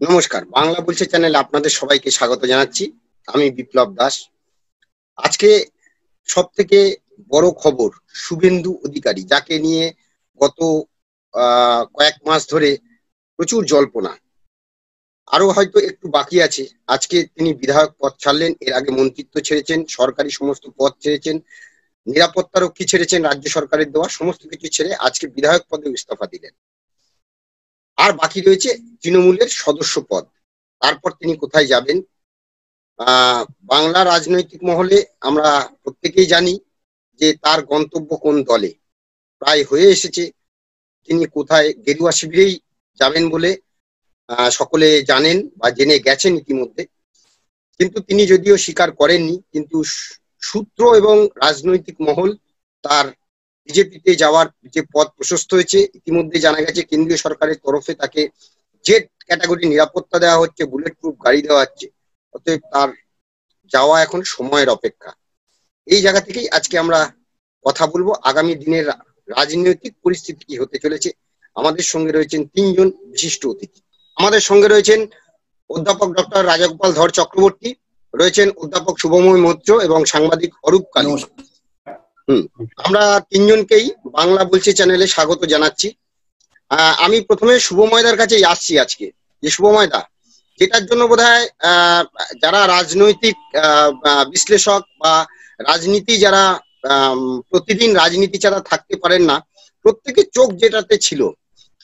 নমস্কার, বাংলা বলছে চ্যানেলে আপনাদের সবাইকে স্বাগত জানাচ্ছি। আমি বিপ্লব দাস। আজকে সব থেকে বড় খবর, শুভেন্দু অধিকারী, যাকে নিয়ে গত কয়েক মাস ধরে প্রচুর জল্পনা, আরো হয়তো একটু বাকি আছে। আজকে তিনি বিধায়ক পদ ছাড়লেন, এর আগে মন্ত্রিত্ব ছেড়েছেন, সরকারি সমস্ত পদ ছেড়েছেন, নিরাপত্তারক্ষী ছেড়েছেন, রাজ্য সরকারের দেওয়া সমস্ত কিছু ছেড়ে আজকে বিধায়ক পদে ইস্তফা দিলেন। আর বাকি রয়েছে তৃণমূলের সদস্য পদ। তারপর তিনি কোথায় যাবেন? বাংলা রাজনৈতিক মহলে আমরা প্রত্যেকেই জানি যে তার গন্তব্য কোন দলে প্রায় হয়ে এসেছে। তিনি কোথায় গেরুয়া শিবিরেই যাবেন বলে সকলে জানেন বা জেনে গেছেন ইতিমধ্যে। কিন্তু তিনি যদিও স্বীকার করেননি, কিন্তু সূত্র এবং রাজনৈতিক মহল তার বিজেপিতে যাওয়ার যে পথ প্রশস্ত হয়েছে। ইতিমধ্যে জানা গেছে কেন্দ্রীয় সরকারের তরফে তাকে জেড ক্যাটাগরি নিরাপত্তা দেওয়া হচ্ছে, বুলেট প্রুফ গাড়ি দেওয়া হচ্ছে। অতএব তার যাওয়া এখন সময়ের অপেক্ষা। এই জায়গা থেকেই আজকে আমরা কথা বলবো আগামী দিনের রাজনৈতিক পরিস্থিতি কি হতে চলেছে। আমাদের সঙ্গে রয়েছেন তিনজন বিশিষ্ট অতিথি। আমাদের সঙ্গে রয়েছেন অধ্যাপক ডক্টর রাজাগোপাল ধর চক্রবর্তী, রয়েছেন অধ্যাপক শুভময় মৈত্র এবং সাংবাদিক অরূপ কালী। আমরা তিনজনকেই বাংলা বলছে চ্যানেলে স্বাগত জানাচ্ছি। আমি প্রথমে শুভময়দার কাছে আসছি আজকে, যে শুভময়দা, যেটার জন্য বোধহয় যারা রাজনৈতিক বিশ্লেষক বা রাজনীতি যারা প্রতিদিন রাজনীতি ছাড়া থাকতে পারেন না, প্রত্যেকের চোখ যেটাতে ছিল,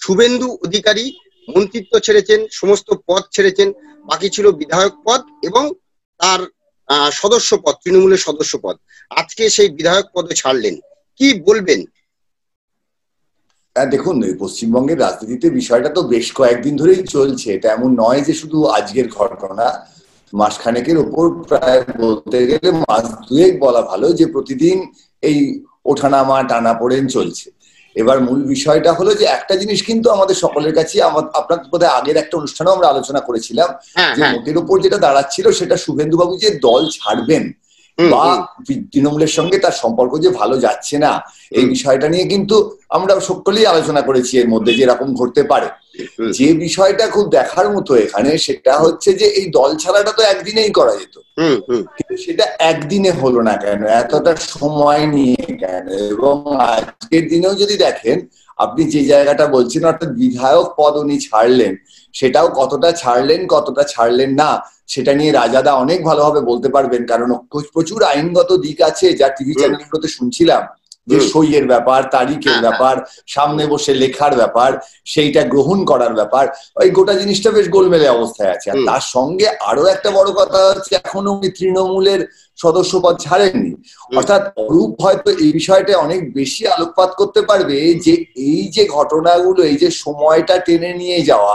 শুভেন্দু অধিকারী মন্ত্রিত্ব ছেড়েছেন, সমস্ত পদ ছেড়েছেন, বাকি ছিল বিধায়ক পদ এবং তার সদস্য পদ, তৃণমূলের সদস্য পদ। আজকে সেই বিধায়ক পদে ছাড়লেন, কি বলবেন? দেখুন, পশ্চিমবঙ্গের রাজনীতিতে বিষয়টা তো বেশ কয়েকদিন ধরেই চলছে। এটা এমন নয় যে শুধু আজকের ঘটনা। মাসখানেকের ওপর, প্রায় বলতে গেলে মাস দুয়েক বলা ভালো, যে প্রতিদিন এই ওঠানামা টানাপোড়েন চলছে। এবার মূল বিষয়টা হলো যে একটা জিনিস কিন্তু আমাদের সকলের কাছে, আপনার বোধহয় আগের একটা অনুষ্ঠানেও আমরা আলোচনা করেছিলাম, যে মোটের ওপর যেটা দাঁড়াচ্ছিল সেটা শুভেন্দু বাবু যে দল ছাড়বেন বা তৃণমূলের সঙ্গে তার সম্পর্ক যে ভালো যাচ্ছে না, এই বিষয়টা নিয়ে কিন্তু আমরা সকলেই আলোচনা করেছি এর মধ্যে, যে এরকম ঘটতে পারে। যে বিষয়টা খুব দেখার মতো এখানে, সেটা হচ্ছে যে এই দল ছাড়াটা তো একদিনেই করা যেত, কিন্তু সেটা একদিনে হলো না কেন, এতটা সময় নিয়ে কেন? এবং আজকের দিনেও যদি দেখেন, আপনি যে জায়গাটা বলছেন, অর্থাৎ বিধায়ক পদ উনি ছাড়লেন, সেটাও কতটা ছাড়লেন কতটা ছাড়লেন না সেটা নিয়ে রাজাদা অনেক ভালোভাবে বলতে পারবেন, কারণ প্রচুর আইনগত দিক আছে, যা টিভি চ্যানেলগুলোতে শুনছিলাম, যে সইয়ের ব্যাপার, তারিখের ব্যাপার, সামনে বসে লেখার ব্যাপার, সেইটা গ্রহণ করার ব্যাপার, ওই গোটা জিনিসটা বেশ গোলমেলে অবস্থায় আছে। আর তার সঙ্গে আরো একটা বড় কথা হচ্ছে, এখনো উনি তৃণমূলের সদস্য পদ ছাড়েননি। অর্থাৎ অরূপ হয়তো এই বিষয়টা অনেক বেশি আলোকপাত করতে পারবে, যে এই যে ঘটনাগুলো, এই যে সময়টা টেনে নিয়ে যাওয়া,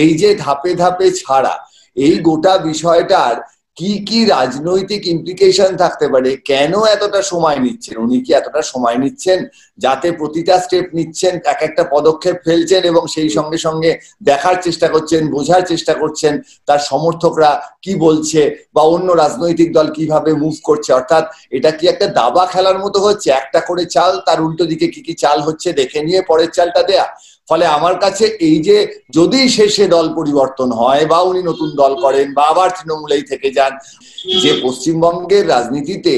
এই যে ধাপে ধাপে ছাড়া, এই গোটা বিষয়টার কি কি রাজনৈতিক ইমপ্লিকেশন থাকতে পারে, কেন এতটা সময় নিচ্ছেন, উনি কি এতটা সময় নিচ্ছেন যাতে প্রতিটা স্টেপ নিচ্ছেন, এক একটা পদক্ষেপ ফেলছেন এবং সেই সঙ্গে সঙ্গে দেখার চেষ্টা করছেন, বোঝার চেষ্টা করছেন তার সমর্থকরা কি বলছে বা অন্য রাজনৈতিক দল কিভাবে মুভ করছে। অর্থাৎ এটা কি একটা দাবা খেলার মতো হচ্ছে, একটা করে চাল, তার উল্টো দিকে কি কি চাল হচ্ছে দেখে নিয়ে পরের চালটা দেয়া। ফলে আমার কাছে এই যে যদি শেষে দল পরিবর্তন হয় বা উনি নতুন দল করেন বা আবার তৃণমূলেই থেকে যান, যে পশ্চিমবঙ্গের রাজনীতিতে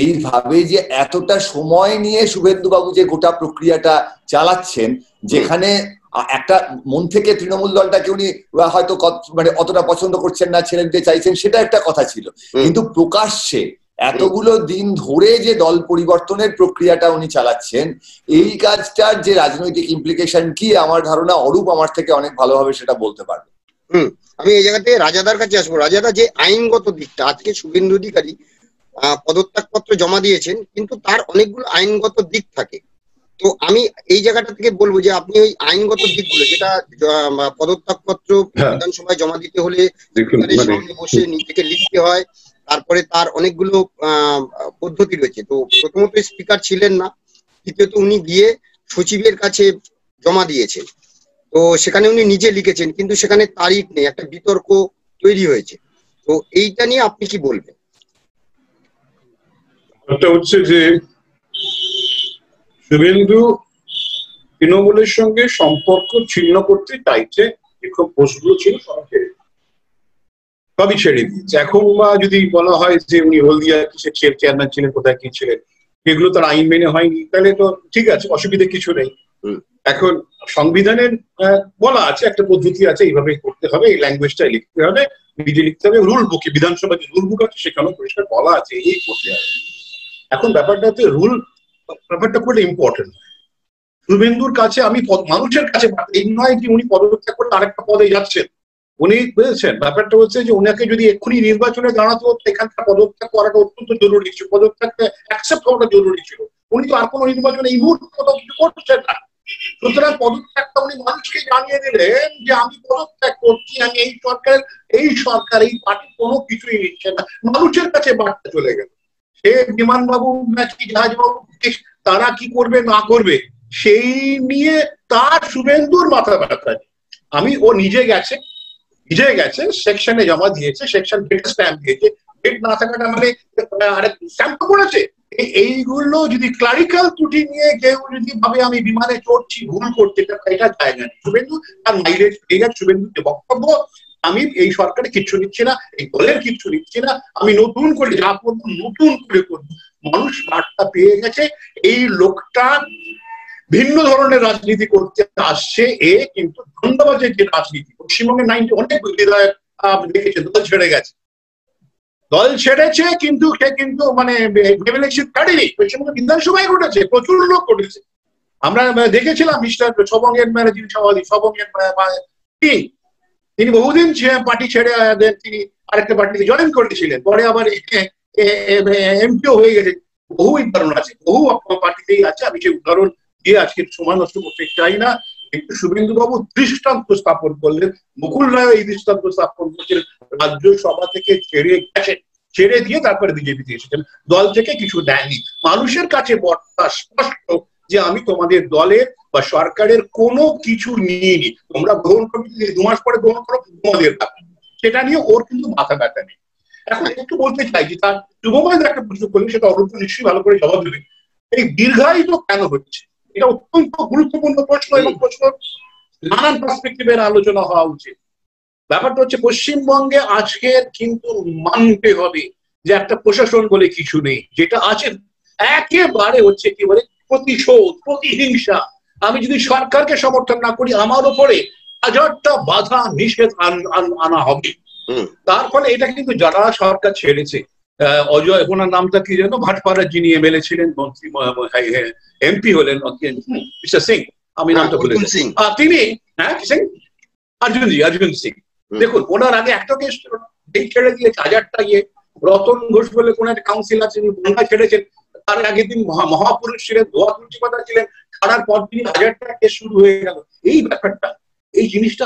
এইভাবে যে এতটা সময় নিয়ে শুভেন্দু বাবু যে গোটা প্রক্রিয়াটা চালাচ্ছেন, যেখানে একটা মন থেকে তৃণমূল দলটাকে উনি হয়তো মানে অতটা পছন্দ করছেন না, ছেড়ে দিতে চাইছেন, সেটা একটা কথা ছিল, কিন্তু প্রকাশ্যে এতগুলো দিন ধরে যে দল পরিবর্তনের প্রক্রিয়াটা উনি চালাচ্ছেন, এই কাজটার যে রাজনৈতিক ইমপ্লিকেশন কি, আমার ধারণা অরূপ আমার থেকে অনেক ভালোভাবে সেটা বলতে পারবে। আমি এই জায়গাতে রাজাদার কাছে আসবো। রাজাদা, যে আইনগত দিকটা, আজকে শুভেন্দু অধিকারী পদত্যাগপত্র জমা দিয়েছেন, কিন্তু তার অনেকগুলো আইনগত দিক থাকে। তো আমি এই জায়গাটা থেকে বলবো যে আপনি ওই আইনগত দিকগুলো, যেটা পদত্যাগপত্র বিধানসভায় জমা দিতে হলে সামনে বসে নিজেকে লিখতে হয়, তারপরে তার অনেকগুলো পদ্ধতি রয়েছে। তো প্রথমত স্পিকার ছিলেন না, দ্বিতীয়ত উনি গিয়ে সচিবের কাছে জমা দিয়েছেন, তো সেখানে উনি নিজে লিখেছেন, কিন্তু সেখানে তারিখ নেই, একটা বিতর্ক তৈরি হয়েছে। তো এইটা নিয়ে আপনি কি বলবেন? একটা হচ্ছে যে শুভেন্দু তৃণমূলের সঙ্গে সম্পর্ক ছিন্ন করতে চাইছে বিক্ষোভ পোস্টগুলো ছিল সবই ছেড়ে দিয়েছে। এখন যদি বলা হয় যে উনি হলদিয়া কিসের চেয়ারম্যান ছিলেন, কোথায় কি ছিলেন, এগুলো তার আইন মেনে হয়নি, তাহলে তো ঠিক আছে, অসুবিধা কিছু নেই। এখন সংবিধানের বলা আছে, একটা পদ্ধতি আছে, এইভাবে করতে হবে, এই ল্যাঙ্গুয়েজটা লিখতে হবে, নিজে লিখতে হবে, রুল বুকে, বিধানসভা যে রুল বুক আছে সেখানেও পরিষ্কার বলা আছে এই করতে হবে। এখন ব্যাপারটা হচ্ছে রুল, ব্যাপারটা খুব ইম্পর্টেন্ট। শুভেন্দুর কাছে আমি মানুষের কাছে, এই নয় যে উনি পদত্যাগ করে আরেকটা পদে যাচ্ছেন, উনি বুঝেছেন ব্যাপারটা হচ্ছে যে ওনাকে যদি এক্ষুনি নির্বাচনে দাঁড়াতে হতো, এখানকার পদত্যাগ করাটা অত্যন্ত জরুরি ছিল, পদত্যাগটা অ্যাকসেপ্ট করাটা জরুরি ছিল। উনি তো আর কোনো নির্বাচনে এই মুহূর্তে কোথাও কিছু করছেন না, সুতরাং পদত্যাগটা উনি মানুষকে জানিয়ে দিলেন যে আমি পদত্যাগ করছি, আমি এই সরকার এই পার্টি কোনো কিছুই নিচ্ছে না, মানুষের কাছে বার্তা চলে গেল। সে বিমানবাবু নাকি জাহাজবাবু তারা কি করবে না করবে সেই নিয়ে তার শুভেন্দুর মাথা ব্যথা। ও নিজে গেছে সেকশনে জমা দিয়েছে, সেকশন স্ট্যাম্প দিয়েছে, ডেট না থাকাটা মানে স্ট্যাম্প করেছে। এইগুলো যদি ক্লারিক্যাল ত্রুটি নিয়ে কেউ যদি ভাবে আমি বিমানে চড়ছি, ভুল করছে, এটা জায়গা নেই। শুভেন্দু তার মাইলেজ পেয়ে গেছে, শুভেন্দুর যে বক্তব্য, আমি এই সরকারে কিচ্ছু নিচ্ছি না, এই দলের কিচ্ছু নিচ্ছি না, আমি নতুন করে যা করবো নতুন করে করবো, মানুষ বার্তা পেয়ে গেছে। এই লোকটা ভিন্ন ধরনের রাজনীতি করতে আসছে, কিন্তু ধন্যবাদের যে রাজনীতি পশ্চিমবঙ্গে অনেক বিধায়ক দেখেছে দল ছেড়ে গেছে, দল ছেড়েছে, কিন্তু সে কিন্তু মানে ছাড়েনি, পশ্চিমবঙ্গে বিধানসভায় ঘটেছে, প্রচুর লোক ঘটেছে। আমরা দেখেছিলাম মিস্টার সবংয়ের যিনি সভাপতি, সবংয়ের তিনি বহুদিন পার্টি ছেড়ে তিনি আরেকটা পার্টিতে জয়েন করেছিলেন, পরে আবার এমপিও হয়ে গেছে। বহু উদাহরণ আছে, বহু পার্টিতেই আছে, আমি সেই উদাহরণ দিয়ে আজকে সময় নষ্ট করতে চাই না। কিন্তু শুভেন্দু বাবু দৃষ্টান্ত স্থাপন করলেন, মুকুল রায় এই দৃষ্টান্ত স্থাপন করছিলেন, রাজ্যসভা থেকে ছেড়ে দিয়ে তারপরে বিজেপিতে এসেছেন, দল থেকে কিছু দেয়নি। মানুষের কাছে বার্তা স্পষ্ট যে আমি তোমাদের দলের বা সরকারের কোনো কিছু নিইনি, তোমরা গ্রহণ করবে, 2 মাস পরে গ্রহণ করো, তোমাদের ব্যাপার, সেটা নিয়ে ওর কিন্তু মাথা ব্যথা নেই। এখন একটু বলতে চাই যে তার শুভময় একটা প্রশ্ন করলেন, সেটা অরূপ নিশ্চয়ই ভালো করে জবাব দেবে। এই দীর্ঘায়িত কেন হচ্ছে, এটা অত্যন্ত গুরুত্বপূর্ণ প্রশ্ন, এবং প্রশ্ন নানান পার্সপেক্টিভের আলোচনা হওয়া উচিত। ব্যাপারটা হচ্ছে পশ্চিমবঙ্গে আজকে কিন্তু মানতে হবে যে একটা প্রশাসন বলে কিছু নেই, যেটা আছে একেবারে হচ্ছে কি বলে প্রতিশোধ, প্রতিহিংসা। আমি যদি সরকারকে সমর্থন না করি, আমার উপরে হাজারটা বাধা নিষেধ আনা হবে। তার ফলে এটা কিন্তু যারা সরকার ছেড়েছে, অজয়, ওনার নামটা কি যেন, ভাটপাড়ার যিনি এমএলএ ছিলেন, মন্ত্রী এমপি হলেন মিস্টার সিং, আমি নামটা বলেছি, তিনি অর্জুন সিং, দেখুন ওনার আগে একটা কেস ছিল না, এই ছেড়ে দিয়েছে 1000টা রতন ঘোষ বলে কোন একটা কাউন্সিল আছে, গঙ্গা ছেড়েছেন, তার আগের দিন মহাপুরুষ ছিলেন, দোয়া তুলসী পাতা ছিলেন, ছাড়ার পর দিন 1000টা কেস শুরু হয়ে গেল। এই ব্যাপারটা, এই জিনিসটা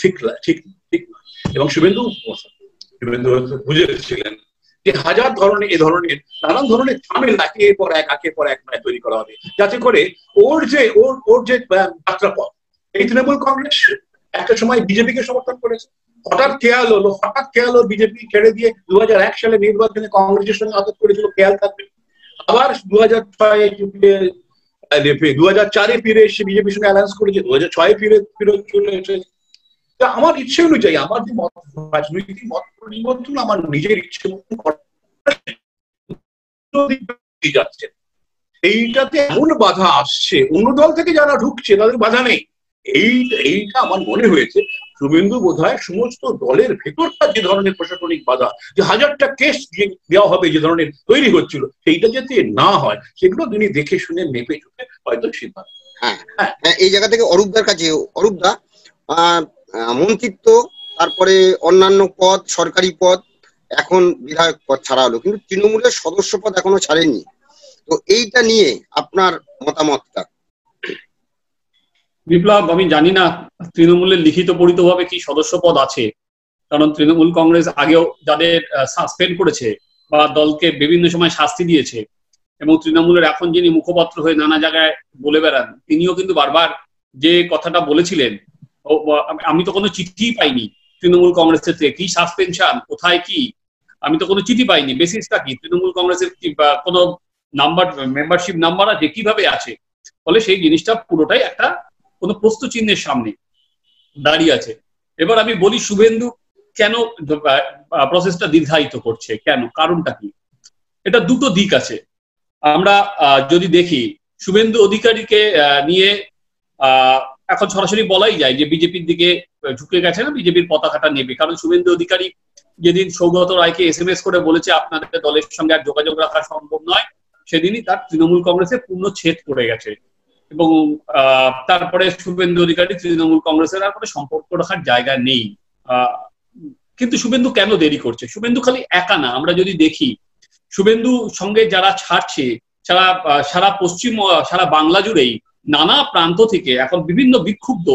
ঠিক ঠিক ঠিক নয়। এবং শুভেন্দু বুঝেছিলেন যে হাজার ধরনের এ ধরনের নানান ধরনের ঝামেলা একের পর এক তৈরি করা হবে, যাতে করে ওর যে যাত্রাপথ, এই তৃণমূল কংগ্রেস একটা সময় বিজেপিকে সমর্থন করেছে, হঠাৎ খেয়াল হলো বিজেপি ছেড়ে দিয়ে 2001 সালে নির্বাচনে কংগ্রেসের সঙ্গে আঘাত করেছিল, খেয়াল থাকবে। আবার 2004-এ ফিরে এসে বিজেপির সঙ্গে অ্যালায়েন্স করেছে, 2006-এ ফিরে চলে এসেছে। আমার ইচ্ছে অনুযায়ী, আমার যে রাজনৈতিক মত পরিবর্তন আমার নিজের ইচ্ছে মতন যাচ্ছে, এইটাতে এমন বাধা আসছে, অন্য দল থেকে যারা ঢুকছে তাদের বাধা নেই। এইটা আমার মনে হয়েছে শুভেন্দু বোধহয় সমস্ত দলের ভেতরটা যে ধরনের প্রশাসনিক বাধা, যে 1000টা কেস দেওয়া হবে যে ধরনের তৈরি হচ্ছিল, সেইটা যাতে না হয়, সেগুলো তিনি দেখে শুনে মেপে চুপে হয়তো সিদ্ধান্ত। হ্যাঁ, এই জায়গা থেকে অরূপদার কাছে, অরূপদা, মন্ত্রিত্ব, তারপরে অন্যান্য পদ, সরকারি পদ, এখন বিধায়ক পদ ছাড়া হলো, কিন্তু তৃণমূলের সদস্য পদ এখনো ছাড়েননি। তো এইটা নিয়ে আপনার মতামতটা? বিপ্লব, আমি জানি না তৃণমূলের লিখিত পরিতভাবে কি সদস্য পদ আছে, কারণ তৃণমূল কংগ্রেস আগেও যাদের সাসপেন্ড করেছে বা দলকে বিভিন্ন সময় শাস্তি দিয়েছে, এবং তৃণমূলের এখন যিনি মুখপাত্র হয়ে নানা জায়গায় বলে বেড়ান, তিনিও কিন্তু বারবার যে কথাটা বলেছিলেন, আমি তো কোনো চিঠি পাইনি তৃণমূল কংগ্রেসের থেকে, কি সাসপেনশন, কোথায় কি, আমি তো কোনো চিঠি পাইনি, বেসিসটা কি, তৃণমূল কংগ্রেসের কোনো নাম্বার, মেম্বারশিপ নাম্বার আছে, কিভাবে আছে? ফলে সেই জিনিসটা পুরোটাই একটা কোনো প্রশ্ন চিহ্নের সামনে। দাঁড়িয়ে আছে। এবার আমি বলি শুভেন্দু কেন প্রসেসটা দীর্ঘায়িত করছে, কেন, কারণটা কি? এটা দুটো দিক আছে। আমরা যদি দেখি শুভেন্দু অধিকারীকে নিয়ে এখন সরাসরি বলাই যায় যে বিজেপির দিকে ঝুঁকে গেছে না, বিজেপির পতাকাটা নেবে। কারণ শুভেন্দু অধিকারী যেদিন সৌগত রায়কে SMS করে বলেছে আপনাদের দলের সঙ্গে আর যোগাযোগ রাখা সম্ভব নয়, সেদিনই তার তৃণমূল কংগ্রেসে পূর্ণ ছেদ পড়ে গেছে এবং তারপরে শুভেন্দু অধিকারী তৃণমূল কংগ্রেসের আর কোনো সম্পর্ক রাখার জায়গা নেই। কিন্তু শুভেন্দু কেন দেরি করছে? শুভেন্দু খালি একা না, আমরা যদি দেখি শুভেন্দু সঙ্গে যারা ছাড়ছে সারা পশ্চিম সারা বাংলা জুড়েই নানা প্রান্ত থেকে এখন বিভিন্ন বিক্ষুব্ধ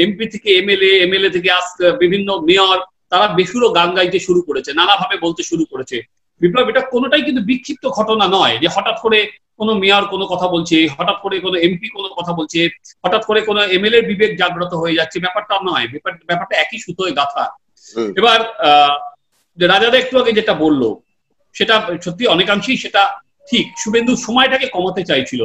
MP থেকে MLA থেকে বিভিন্ন মেয়র, তারা বেসুরো গান গাইতে শুরু করেছে, নানাভাবে বলতে শুরু করেছে। বিপ্লব, এটা কোনোটাই কিন্তু বিক্ষিপ্ত ঘটনা নয় যে হঠাৎ করে কোনো মেয়র কোনো কথা বলছে, হঠাৎ করে কোনো MP কোনো কথা বলছে, হঠাৎ করে কোনো MLA বিবেক জাগ্রত হয়ে যাচ্ছে, ব্যাপারটা নয়। ব্যাপারটা একই সুতোয় গাঁথা। এবার রাজাদা একটু আগে যেটা বললো সেটা সত্যি অনেকাংশেই সেটা ঠিক। শুভেন্দু সময়টাকে কমাতে চাইছিল।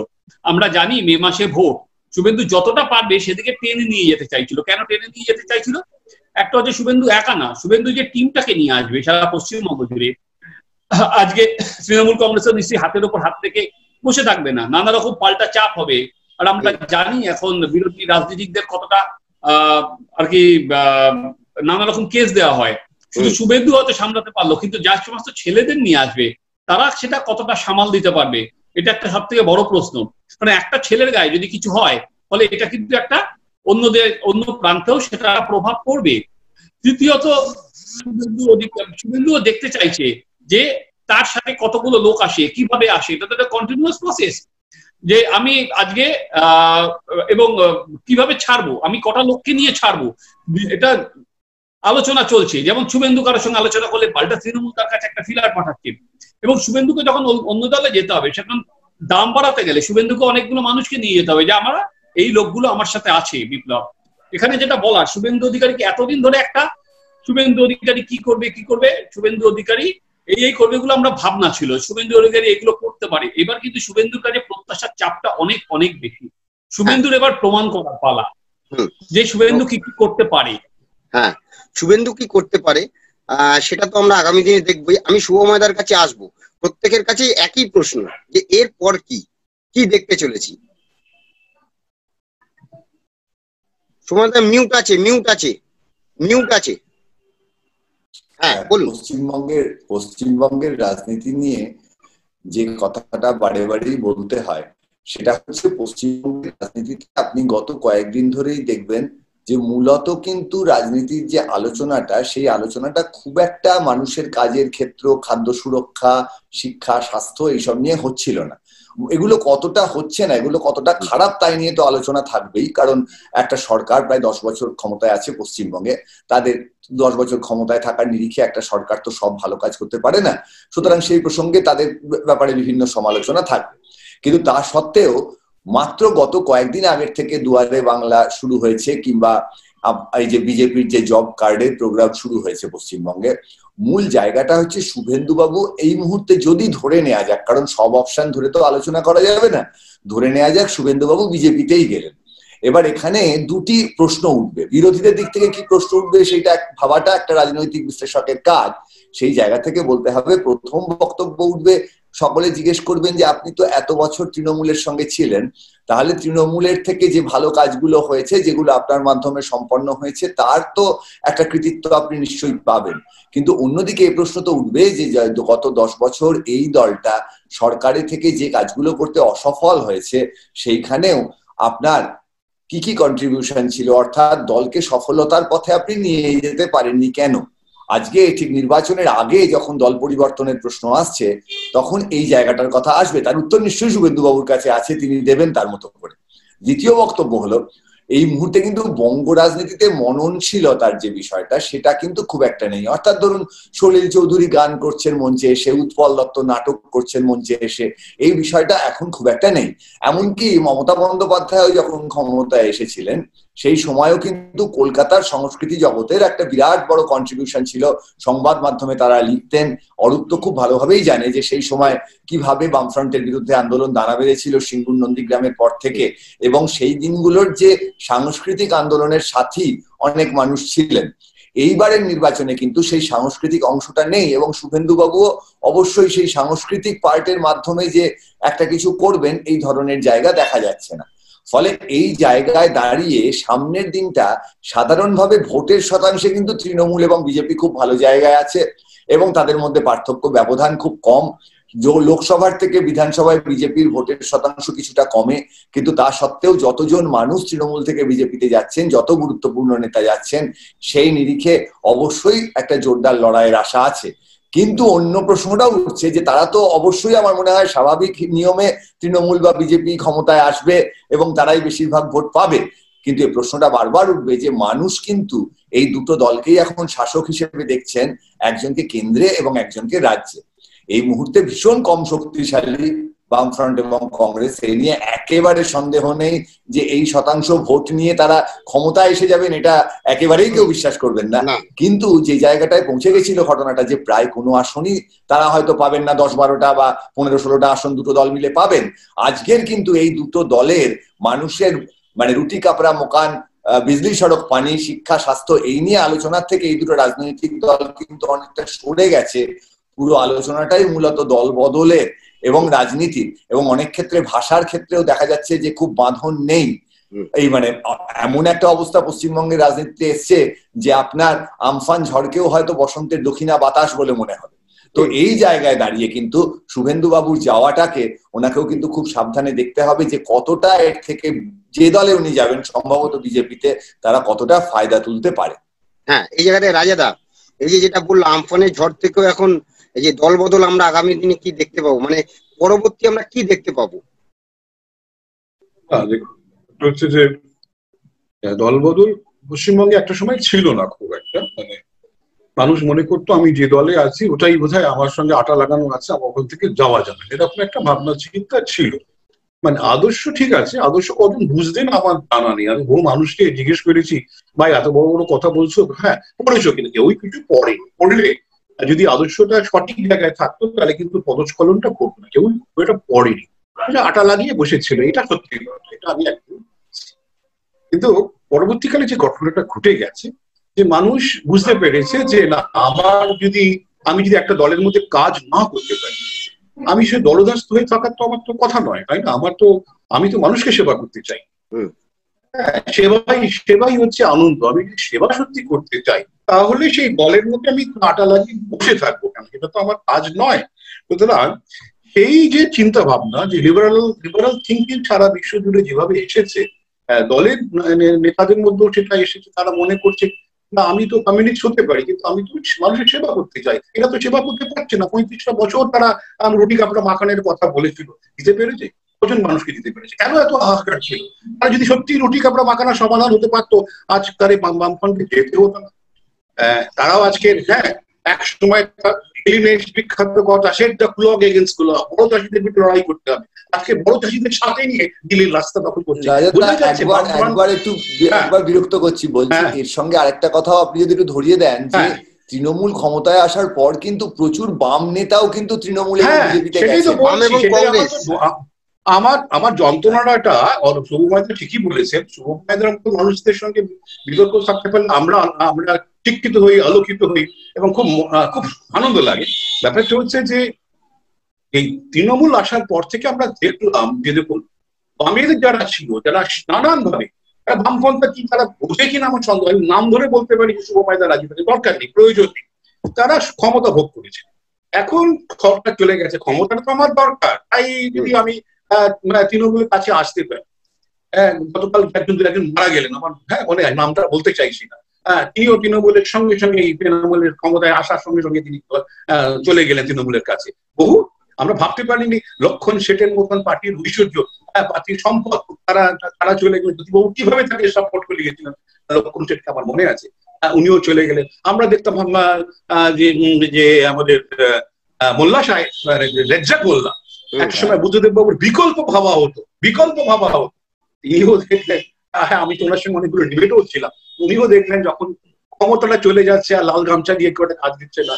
আমরা জানি মে মাসে ভোট, শুভেন্দু যতটা পারবে সেদিকে টেনে নিয়ে যেতে চাইছিল। কেন টেনে নিয়ে যেতে চাইছিল? একটা হচ্ছে শুভেন্দু একা না, শুভেন্দু যে টিমটাকে নিয়ে আসবে সারা পশ্চিমবঙ্গ জুড়ে। আজকে তৃণমূল কংগ্রেসের নিশ্চয়ই হাতের উপর হাত থেকে বসে থাকবে না, নানা রকম পাল্টা চাপ হবে। আর আমরা জানি এখন বিরোধী রাজনীতিকদের কতটা আর কি নানা রকম কেস দেওয়া হয়। শুধু শুভেন্দু হয়তো সামলাতে পারলো, কিন্তু যার সমস্ত ছেলেদের নিয়ে আসবে তারা সেটা কতটা সামাল দিতে পারবে, এটা একটা সব থেকে বড় প্রশ্ন। মানে একটা ছেলের গায়ে যদি কিছু হয় ফলে এটা কিন্তু একটা অন্য প্রান্তেও সেটা প্রভাব পড়বে। তৃতীয়ত শুভেন্দুও দেখতে চাইছে যে তার সাথে কতগুলো লোক আসে, কিভাবে আসে, এটা তো একটা কন্টিনিউয়াস প্রসেস। যে আমি আজকে এবং কিভাবে ছাড়বো, আমি কটা লোককে নিয়ে ছাড়বো, এটা আলোচনা চলছে। যেমন শুভেন্দু কারোর সঙ্গে আলোচনা করলে পাল্টা তৃণমূল তার কাছে একটা ফিলার পাঠাচ্ছে, এবং শুভেন্দুকে যখন অন্য দলে যেতে হবে সেখানে দাম বাড়াতে গেলে শুভেন্দুকে অনেকগুলো মানুষকে নিয়ে যেতে হবে যে আমরা এই লোকগুলো আমার সাথে আছে। বিপ্লব, এখানে যেটা বলার, শুভেন্দু অধিকারীকে এতদিন ধরে একটা শুভেন্দু অধিকারী কি করবে শুভেন্দু অধিকারী এই করবে গুলো আমরা ভাবনা ছিল, শুভেন্দু অধিকারী এগুলো করতে পারে। এবার কিন্তু শুভেন্দুর কাছে প্রত্যাশার চাপটা অনেক অনেক বেশি। শুভেন্দুর এবার প্রমাণ করার পালা যে শুভেন্দু কি করতে পারে। হ্যাঁ, শুভেন্দু কি করতে পারে সেটা তো আমরা আগামী দিনে দেখবই। আমি শুভময়দার কাছে আসবো, প্রত্যেকের কাছে একই প্রশ্ন যে এরপর কি দেখতে চলেছি। শুভময়দা মিউট আছে। হ্যাঁ বলুন। পশ্চিমবঙ্গের রাজনীতি নিয়ে যে কথাটা বারে বারেই বলতে হয় সেটা হচ্ছে পশ্চিমবঙ্গের রাজনীতিতে আপনি গত কয়েকদিন ধরেই দেখবেন যে মূলত কিন্তু রাজনীতির যে আলোচনাটা, সেই আলোচনাটা খুব একটা মানুষের কাজের ক্ষেত্র, খাদ্য সুরক্ষা, শিক্ষা, স্বাস্থ্য এইসব নিয়ে হচ্ছিল না। এগুলো কতটা হচ্ছে না, এগুলো কতটা খারাপ তাই নিয়ে তো আলোচনা থাকবেই। কারণ একটা সরকার প্রায় 10 বছর ক্ষমতায় আছে পশ্চিমবঙ্গে, তাদের 10 বছর ক্ষমতায় থাকার নিরিখে একটা সরকার তো সব ভালো কাজ করতে পারে না, সুতরাং সেই প্রসঙ্গে তাদের ব্যাপারে বিভিন্ন সমালোচনা থাকবে। কিন্তু তা সত্ত্বেও মাত্র গত কয়েকদিন আগের থেকে দুয়ারে বাংলা শুরু হয়েছে, কিংবা এই যে বিজেপির যে জব কার্ডের প্রোগ্রাম শুরু হয়েছে পশ্চিমবঙ্গে, মূল জায়গাটা হচ্ছে শুভেন্দু বাবু এই মুহূর্তে যদি ধরে নেওয়া যাক, কারণ সব অপশন ধরে তো আলোচনা করা যাবে না, ধরে নেওয়া যাক শুভেন্দু বাবু বিজেপিতেই গেলেন। এবার এখানে দুটি প্রশ্ন উঠবে, বিরোধীদের দিক থেকে কি প্রশ্ন উঠবে সেইটা ভাবাটা একটা রাজনৈতিক বিশ্লেষকের কাজ। সেই জায়গা থেকে বলতে হবে, প্রথম বক্তব্য উঠবে, সকলে জিজ্ঞেস করবেন যে আপনি তো এত বছর তৃণমূলের সঙ্গে ছিলেন, তাহলে তৃণমূলের থেকে যে ভালো কাজগুলো হয়েছে, যেগুলো আপনার মাধ্যমে সম্পন্ন হয়েছে, তার তো একটা কৃতিত্ব আপনি নিশ্চয়ই পাবেন। কিন্তু অন্যদিকে এই প্রশ্ন তো উঠবে যে গত 10 বছর এই দলটা সরকারের থেকে যে কাজগুলো করতে অসফল হয়েছে, সেইখানেও আপনার কি কি কন্ট্রিবিউশন ছিল, অর্থাৎ দলকে সফলতার পথে আপনি নিয়ে যেতে পারেননি কেন? আজকে ঠিক নির্বাচনের আগে যখন দল পরিবর্তনের প্রশ্ন আসছে, তখন এই জায়গাটার কথা আসবে, তার উত্তর নিশ্চয়ই শুভেন্দু বাবুর কাছে আছে, তিনি দেবেন তার মতো করে। দ্বিতীয় বক্তব্য হলো, এই মুহূর্তে কিন্তু বঙ্গ রাজনীতিতে মননশীলতার যে বিষয়টা, সেটা কিন্তু খুব একটা নেই। অর্থাৎ ধরুন সলিল চৌধুরী গান করছেন মঞ্চে এসে, উৎপল দত্ত নাটক করছেন মঞ্চে এসে, এই বিষয়টা এখন খুব একটা নেই। এমনকি মমতা বন্দ্যোপাধ্যায় যখন ক্ষমতায় এসেছিলেন, সেই সময়ও কিন্তু কলকাতার সংস্কৃতি জগতের একটা বিরাট বড় কন্ট্রিবিউশন ছিল। সংবাদ মাধ্যমে তারা লিখতেন। অরূপ তো খুব ভালোভাবেই জানে যে সেই সময় কিভাবে বামফ্রন্টের বিরুদ্ধে আন্দোলন দানা বেঁধেছিল সিঙ্গুর নন্দীগ্রামের পর থেকে, এবং সেই দিনগুলোর যে সাংস্কৃতিক আন্দোলনের সাথী অনেক মানুষ ছিলেন। এইবারের নির্বাচনে কিন্তু সেই সাংস্কৃতিক অংশটা নেই, এবং শুভেন্দুবাবুও অবশ্যই সেই সাংস্কৃতিক পার্টের মাধ্যমে যে একটা কিছু করবেন এই ধরনের জায়গা দেখা যাচ্ছে না। ফলে এই জায়গায় দাঁড়িয়ে সামনের দিনটা সাধারণভাবে ভোটের শতাংশে কিন্তু তৃণমূল এবং বিজেপি খুব ভালো জায়গায় আছে, এবং তাদের মধ্যে পার্থক্য ব্যবধান খুব কম। লোকসভার থেকে বিধানসভায় বিজেপির ভোটের শতাংশ কিছুটা কমে, কিন্তু তা সত্ত্বেও যতজন মানুষ তৃণমূল থেকে বিজেপিতে যাচ্ছেন, যত গুরুত্বপূর্ণ নেতা যাচ্ছেন, সেই নিরিখে অবশ্যই একটা জোরদার লড়াইয়ের আশা আছে। কিন্তু অন্য প্রশ্নটাও উঠছে যে তারা তো অবশ্যই আমার মনে হয় স্বাভাবিক নিয়মে তৃণমূল বা বিজেপি ক্ষমতায় আসবে এবং তারাই বেশিরভাগ ভোট পাবে, কিন্তু এই প্রশ্নটা বারবার উঠবে যে মানুষ কিন্তু এই দুটো দলকেই এখন শাসক হিসেবে দেখছেন, একজনকে কেন্দ্রে এবং একজনকে রাজ্যে। এই মুহূর্তে ভীষণ কম শক্তিশালী বামফ্রন্ট এবং কংগ্রেস, এই নিয়ে একেবারে সন্দেহ নেই যে এই শতাংশ ভোট নিয়ে তারা ক্ষমতায় এসে যাবেন, এটা একেবারেই কেউ বিশ্বাস করবেন না। কিন্তু যে জায়গাটায় পৌঁছে গেছিল ঘটনাটা, যে প্রায় কোনো আসনই তারা হয়তো পাবেন না, 10-12টা বা 15-16টা আসন দুটো দল মিলে পাবেন। আজকের কিন্তু এই দুটো দলের মানুষের মানে রুটি কাপড়া মকান, বিজলি সড়ক পানি, শিক্ষা, স্বাস্থ্য, এই নিয়ে আলোচনার থেকে এই দুটো রাজনৈতিক দল কিন্তু অনেকটা সরে গেছে। পুরো আলোচনাটাই মূলত দল বদলের এবং রাজনীতির, এবং অনেক ক্ষেত্রে ভাষার ক্ষেত্রেও দেখা যাচ্ছে যে খুব বাঁধন নেই। এই মানে এমন একটা অবস্থা পশ্চিমবঙ্গের রাজনীতিতে এসছে যে আপনার আমফান ঝড়কেও হয়তো বসন্তের দক্ষিণা বাতাস বলে মনে হবে। তো এই জায়গায় দাঁড়িয়ে কিন্তু শুভেন্দু বাবুর যাওয়াটাকে ওনাকেও কিন্তু খুব সাবধানে দেখতে হবে যে কতটা এর থেকে, যে দলে উনি যাবেন সম্ভবত বিজেপিতে, তারা কতটা ফায়দা তুলতে পারে। হ্যাঁ, এই জায়গাটায় রাজাদা, এই যে যেটা বললো আমফানের ঝড় থেকেও এখন এই যে দল বদল আমরা আগামী দিনে কি দেখতে পাবো, মানে পরবর্তী আমরা কি দেখতে পাবো? হচ্ছে যে দল বদল পশ্চিমবঙ্গে একটা সময় ছিল না খুব একটা, মানে মানুষ মনে করতো আমি যে দলে আছি ওটাই বোধহয় আমার সঙ্গে আটা লাগানো আছে, আমার ওখান থেকে যাওয়া যাবে, এরকম একটা ভাবনা চিন্তা ছিল। মানে আদর্শ ঠিক আছে, আদর্শ কজন বুঝতেন আমার জানা নেই। আমি বহু মানুষকে জিজ্ঞেস করেছি, ভাই এত বড় বড় কথা বলছো, হ্যাঁ পড়েছো কিনা, কেউই কিছু পড়লে যদি আদর্শটা সঠিক জায়গায় থাকতো তাহলে কিন্তু পদস্খলনটা করতো না, কেউ এটা পড়েনি, আটা লাগিয়ে বসেছিল, এটা সত্যি কথা, এটা আমি একদম। কিন্তু পরবর্তীকালে যে ঘটনাটা ঘটে গেছে, যে মানুষ বুঝতে পেরেছে যে না, আমি যদি একটা দলের মধ্যে কাজ না করতে পারি, আমি সে দলদাস্ত হয়ে থাকার তো আমার তো কথা নয়, তাই না? আমি তো মানুষকে সেবা করতে চাই। সেবাই হচ্ছে আনন্দ। আমি যদি সেবা সত্যি করতে চাই তাহলে সেই দলের মধ্যে আমি আটা লাগিয়ে বসে থাকবো কেন? এটা তো আমার কাজ নয়। সুতরাং সেই যে চিন্তা ভাবনা, যে লিবারাল থিঙ্কিং সারা বিশ্ব জুড়ে যেভাবে এসেছে, দলের নেতাদের মধ্যেও সেটা এসেছে। তারা মনে করছে না, আমি তো কমিউনিস্ট হতে পারি কিন্তু আমি তো মানুষের সেবা করতে চাই। এরা তো সেবা করতে পারছে না। 35টা বছর তারা রুটি কাপড়া মাখানের কথা বলেছিল, দিতে পেরেছে? কজন মানুষকে দিতে পেরেছে? কেন এত হাহাকার ছিল? তারা যদি সত্যি রুটি কাপড়া মাখানোর সমাধান হতে পারতো, আজ তারা বামফ্রন্টকে যেতে হতো না। তারাও আজকের, হ্যাঁ, এক সময় বিখ্যাত কথা, set the clock against clock, বড় চাষিদের বিরুদ্ধে লড়াই করতে হবে। আজকে বড় চাষিদের সাথে নিয়ে দিল্লির রাস্তা দখল করছে। একবার বিরক্ত করছি বলছি, এর সঙ্গে আরেকটা কথাও আপনি যদি একটু ধরিয়ে দেন যে তৃণমূল ক্ষমতায় আসার পর কিন্তু প্রচুর বাম নেতাও কিন্তু তৃণমূল এবং বিজেপিতে গেছে। আমার যন্ত্রণাটা শুভময়দা ঠিকই বলেছেন। শুভময়দার মতো মানুষদের সঙ্গে বিতর্ক থাকতে পারলে আমরা শিক্ষিত হই, আলোকিত হই এবং খুব আনন্দ লাগে। ব্যাপারটা হচ্ছে যে এই তৃণমূল আসার পর থেকে আমরা দেখলাম যে দেখুন, বামেদের যারা ছিল, যারা নানান ভাবে, বামপন্থা কি তারা বোঝে কিনা আমার সন্দেহ, আমি নাম ধরে বলতে পারি শুভময়দা রাজি, দরকার নেই, প্রয়োজন নেই, তারা ক্ষমতা ভোগ করেছে। এখন ক্ষমতা চলে গেছে, ক্ষমতাটা তো আমার দরকার, তাই যদি আমি তৃণমূলের কাছে আসতে পারি। গতকাল একজন মারা গেলেন, আমার মনে হয়, নামটা বলতে চাইছি না, তিনিও তৃণমূলের সঙ্গে সঙ্গে এই তৃণমূলের ক্ষমতায় আসার সঙ্গে সঙ্গে তিনি চলে গেলেন তৃণমূলের কাছে। আমরা ভাবতে পারিনি লক্ষণ শেঠের মতন পার্টির ঐশ্বর্য, পার্টির সম্পদ, তারা চলে গেলেন। জ্যোতিবাবু কিভাবে তাকে সাপোর্ট করে গেছিলেন, লক্ষণ শেঠকে আমার মনে আছে, উনিও চলে গেলেন। আমরা দেখতাম যে আমাদের মোল্লা সাহেব, রেজ্জাক মোল্লা, এক সময় বুদ্ধদেব বাবুর বিকল্প ভাবা হতো, তিনিও দেখলেন হ্যাঁ আমি তো ওনার সঙ্গে অনেকগুলো ডিবেটও ছিলাম, উনিও দেখলেন যখন ক্ষমতাটা চলে যাচ্ছে আর লাল গামছা দিয়ে কেউ কাজ দিচ্ছে না,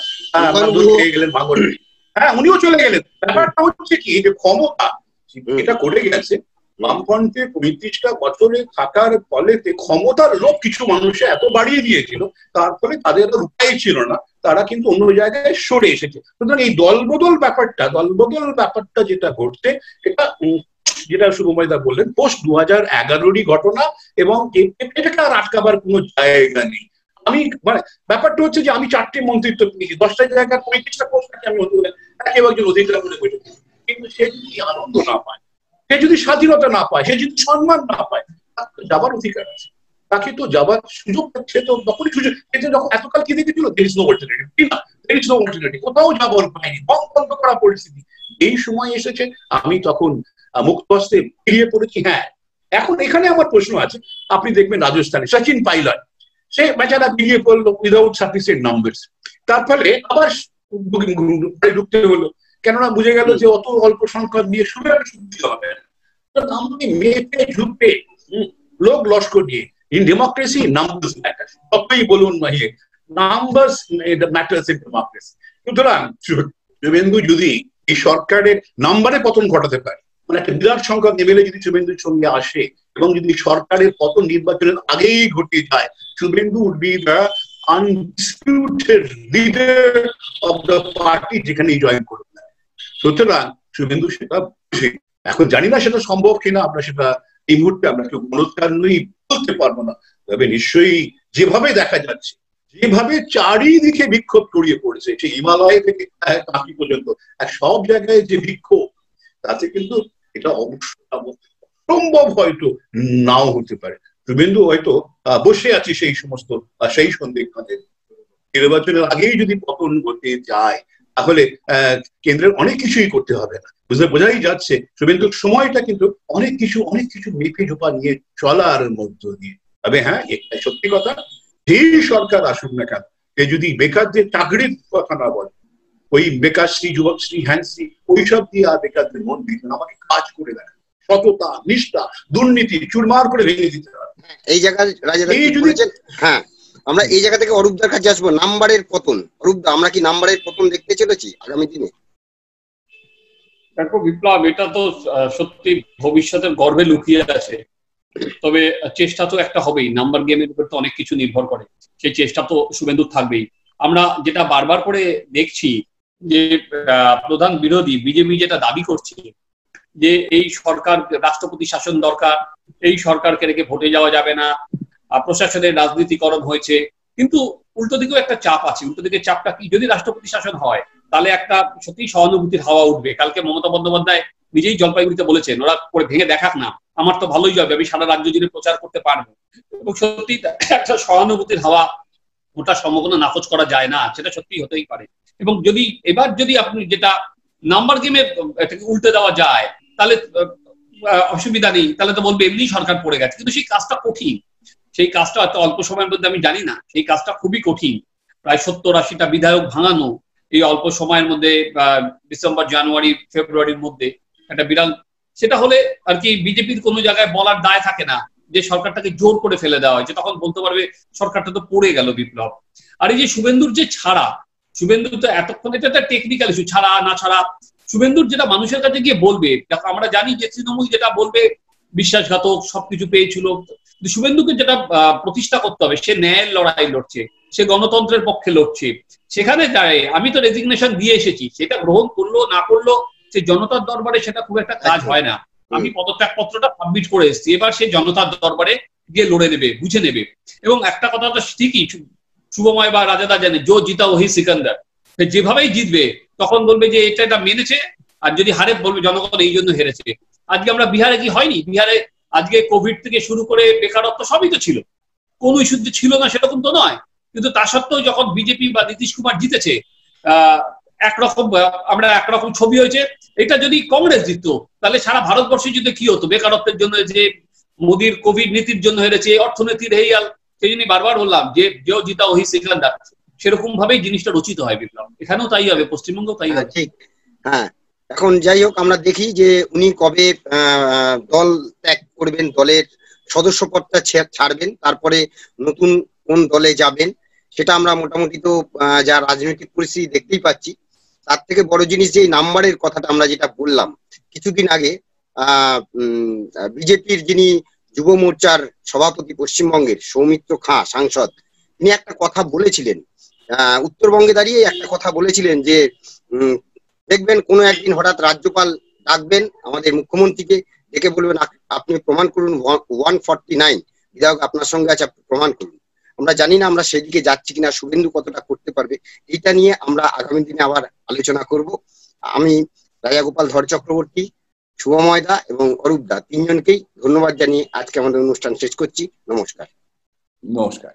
খেয়ে গেলেন ভাঙর, হ্যাঁ উনিও চলে গেলেন। ব্যাপারটা হচ্ছে কি যে ক্ষমতা এটা করে গেছে বামফ্রন্টে 35টা বছরে থাকার ফলে ক্ষমতার লোভ কিছু মানুষে এত বাড়িয়ে দিয়েছিল, তার ফলে তাদের উপায় ছিল না, তারা কিন্তু অন্য জায়গায় সরে এসেছে। সুতরাং এই দলবদল ব্যাপারটা যেটা ঘটছে, এটা যেটা শুভময়দা বললেন পোস্ট 2011-ই ঘটনা, এবং এটাকে আর আটকাবার কোনো জায়গা নেই। আমি মানে ব্যাপারটা হচ্ছে যে আমি 4টে মন্ত্রিত্ব পেয়েছি, 10টা জায়গার 35টা পোস্টটাকে আমি কেউ একজন অধিকার করে বসে, কিন্তু সে যদি আনন্দ না পায়, সে যদি স্বাধীনতা না পায়, সে যদি সম্মান না পায়, তার তো যাবার অধিকার আছে, তাকে তো যাবার সুযোগ সে তো তখনই সুযোগ। যখন এতকাল কি দেখেছিল there is no alternative, কোথাও যাবার পায়নি, বন্ধ করা পরিস্থিতি। এই সময় এসেছে, আমি তখন মুক্ত হস্তে বেরিয়ে পড়েছি। হ্যাঁ এখন এখানে আমার প্রশ্ন আছে, আপনি দেখবেন রাজস্থানে সচিন পাইলট, সে বেচারা বেরিয়ে পড়লো উইদাউট সাফিসিয়েন্ট নাম্বারস, তার ফলে আবার ঢুকতে হলো, কেননা বুঝে গেল যে অত অল্প সংখ্যক নিয়ে শুদ্ধি হবে না, মেপে ঝুঁকতে লোক লস্কর নিয়ে। ইন ডেমোক্রেসি নাম্বারস ম্যাটার, সবই বলুন নাম্বারস ম্যাটার্স ইন ডেমোক্রেসি। সুতরাং শুভেন্দু যদি এই সরকারের নাম্বারে পতন ঘটাতে পারে, মানে একটা বিরাট সংখ্যক এমএলএ যদি শুভেন্দুর সঙ্গে আসে এবং যদি সরকারের পতন নির্বাচনের আগেই ঘটে যায়, Suvendu would be the undisputed leader of the party যেখানেই জয়েন করবে। সুতরাং শুভেন্দু সেটা, এখন জানি না সেটা সম্ভব কিনা, আমরা সেটা এই মুহূর্তে আমরা কেউ গণতান্ত্রিক বলতে পারবো না, তবে নিশ্চয়ই যেভাবে দেখা যাচ্ছে, যেভাবে চারিদিকে বিক্ষোভ ছড়িয়ে পড়েছে, সেই হিমালয় থেকে কাঁকি পর্যন্ত সব জায়গায় যে বিক্ষোভ, তাতে কিন্তু এটা অসম্ভব হয়তো নাও হতে পারে। শুভেন্দু হয়তো বসে আছে সেই সমস্ত সেই সন্দিগ্ধদের, নির্বাচনের আগেই যদি পতন ঘটে যায় তাহলে কেন্দ্রের অনেক কিছুই করতে হবে না, বোঝাই যাচ্ছে শুভেন্দুর সময়টা কিন্তু অনেক কিছু মেপে ঝোপা নিয়ে চলার মধ্য দিয়ে। তবে হ্যাঁ একটা সত্যি কথা, যেই সরকার আসুক না কেন, সে যদি বেকারদের চাকরির কথা না বলে, ওই বেকারশ্রী, যুবকশ্রী, হ্যান্ডশ্রী ওইসব দিয়ে আর বেকারদের মন দিতে, আমাকে কাজ করে দেখা, সততা, নিষ্ঠা, দুর্নীতি চুরমার করে ভেঙে দিতে হবে। এই জায়গায় হ্যাঁ আমরা এই জায়গা থেকে অরূপদার কাছে আসবো, নাম্বারের পতন। অরূপদা, আমরা কি নাম্বারের পতন দেখতে চলেছি আগামী দিনে? দেখো বিপ্লব, এটা তো সত্যি ভবিষ্যতের গর্ভে লুকিয়ে আছে, তবে চেষ্টা তো একটা হবেই। নাম্বার গেমের উপর তো অনেক কিছু নির্ভর করে, সেই চেষ্টা তো শুভেন্দুর থাকবেই। আমরা যেটা বারবার করে দেখছি যে প্রধান বিরোধী বিজেপি যেটা দাবি করছে যে এই সরকার, রাষ্ট্রপতি শাসন দরকার, এই সরকারকে রেখে ভোটে যাওয়া যাবে না, প্রশাসনের রাজনীতিকরণ হয়েছে, কিন্তু উল্টো দিকেও একটা চাপ আছে। উল্টো দিকের চাপটা কি, যদি রাষ্ট্রপতি শাসন হয় তাহলে একটা সত্যি সহানুভূতির হাওয়া উঠবে। কালকে মমতা বন্দ্যোপাধ্যায় নিজেই জলপাইগুড়িতে বলেছেন, ওরা করে ভেঙে দেখাক না, আমার তো ভালোই যাবে, আমি সারা রাজ্য জুড়ে প্রচার করতে পারবো। এবং সত্যি একটা সহানুভূতির হাওয়া ওটার সম্ভাবনা নাকচ করা যায় না, সেটা সত্যি হতেই পারে। এবং যদি এবার যদি আপনি যেটা নাম্বার গেমে এটাকে উল্টে দেওয়া যায় তাহলে অসুবিধা নেই, তাহলে তো বলবে এমনি সরকার পড়ে গেছে, কিন্তু সেই কাজটা কঠিন, সেই কাজটা এত অল্প সময়ের মধ্যে আমি জানি না, সেই কাজটা খুবই কঠিন। প্রায় 70-80টা বিধায়ক ভাঙানো এই অল্প সময়ের মধ্যে, ডিসেম্বর, জানুয়ারি, ফেব্রুয়ারির মধ্যে একটা বিরাট, সেটা হলে আর কি বিজেপির কোনো জায়গায় বলার দায় থাকে না যে সরকারটাকে জোর করে ফেলে দেওয়া হয়েছে, তখন বলতে পারবে সরকারটা তো পড়ে গেল বিপ্লব। আর এই যে শুভেন্দুর যে ছাড়া, শুভেন্দু তো এতক্ষণ এটা একটা টেকনিক্যাল ইস্যু, ছাড়া না ছাড়া, শুভেন্দুর যেটা মানুষের কাছে গিয়ে বলবে, দেখো আমরা জানি যে তৃণমূল যেটা বলবে বিশ্বাসঘাতক, সবকিছু পেয়েছিল, শুভেন্দুকে যেটা প্রতিষ্ঠা করতে হবে, সে ন্যায়ের লড়াই লড়ছে, সে গণতন্ত্রের পক্ষে লড়ছে, সেখানে দাঁড়িয়ে আমি তো রেজিগনেশন দিয়ে এসেছি, সেটা গ্রহণ করলো না করলো সে জনতার দরবারে সেটা খুব একটা কাজ হয় না। আমি পদত্যাগ পত্রটা সাবমিট করে এসেছি, এবার সে জনতার দরবারে গিয়ে লড়ে নেবে, বুঝে নেবে। এবং একটা কথা তো ঠিকই, শুভময় বা রাজাদা জানে, জো জিতা ওহি সিকান্দার, যেভাবেই জিতবে তখন বলবে যে এটা মেনেছে, আর যদি হারে বলবে জনগণ এই জন্য হেরেছে। আজকে আমরা বিহারে কি হয়নি, বিহারে আজকে কোভিড থেকে শুরু করে বেকারত্ব সবই তো ছিল, কোনো ইস্যু ছিল না সেরকম তো নয়, কিন্তু তা সত্ত্বেও যখন বিজেপি বা নীতিশ কুমার জিতেছে, আমরা একরকম ছবি হয়েছে। এটা যদি কংগ্রেস জিততো তাহলে সারা ভারতবর্ষে যদি কি হতো, বেকারত্বের জন্য যে মোদির কোভিড নীতির জন্য হেরেছে, অর্থনীতির হেয়াল, সেই জন্য বারবার বললাম যে যেও জিতা ওহি সিকান্দার, সেরকম ভাবেই জিনিসটা রচিত হয় বিপ্লব, এখানেও তাই হবে, পশ্চিমবঙ্গেও তাই হবে। ঠিক, হ্যাঁ। এখন যাই হোক, আমরা দেখি যে উনি কবে দল ত্যাগ করবেন, দলের সদস্যপদটা ছাড়বেন, তারপরে নতুন কোন দলে যাবেন সেটা আমরা মোটামুটি তো যা রাজনৈতিক পরিস্থিতি দেখতেই পাচ্ছি। তার থেকে বড় জিনিস যে নাম্বারের কথাটা আমরা যেটা বললাম কিছুদিন আগে, বিজেপির যিনি যুব মোর্চার সভাপতি পশ্চিমবঙ্গের সৌমিত্র খাঁ সাংসদ, তিনি একটা কথা বলেছিলেন, উত্তরবঙ্গে দাঁড়িয়ে একটা কথা বলেছিলেন যে দেখবেন কোনো একদিন হঠাৎ রাজ্যপাল ডাকবেন আমাদের মুখ্যমন্ত্রীকে, ডেকে বলবেন আপনি প্রমাণ করুন 149 বিধায়ক আপনার সঙ্গে আছে, প্রমাণ করুন। আমরা জানি না আমরা সেদিকে যাচ্ছি কিনা, শুভেন্দু কতটা করতে পারবে, এইটা নিয়ে আমরা আগামী দিনে আবার আলোচনা করব। আমি রাজাগোপাল ধর চক্রবর্তী, শুভময় দা এবং অরূপ দা তিনজনকেই ধন্যবাদ জানিয়ে আজকে আমাদের অনুষ্ঠান শেষ করছি। নমস্কার। নমস্কার।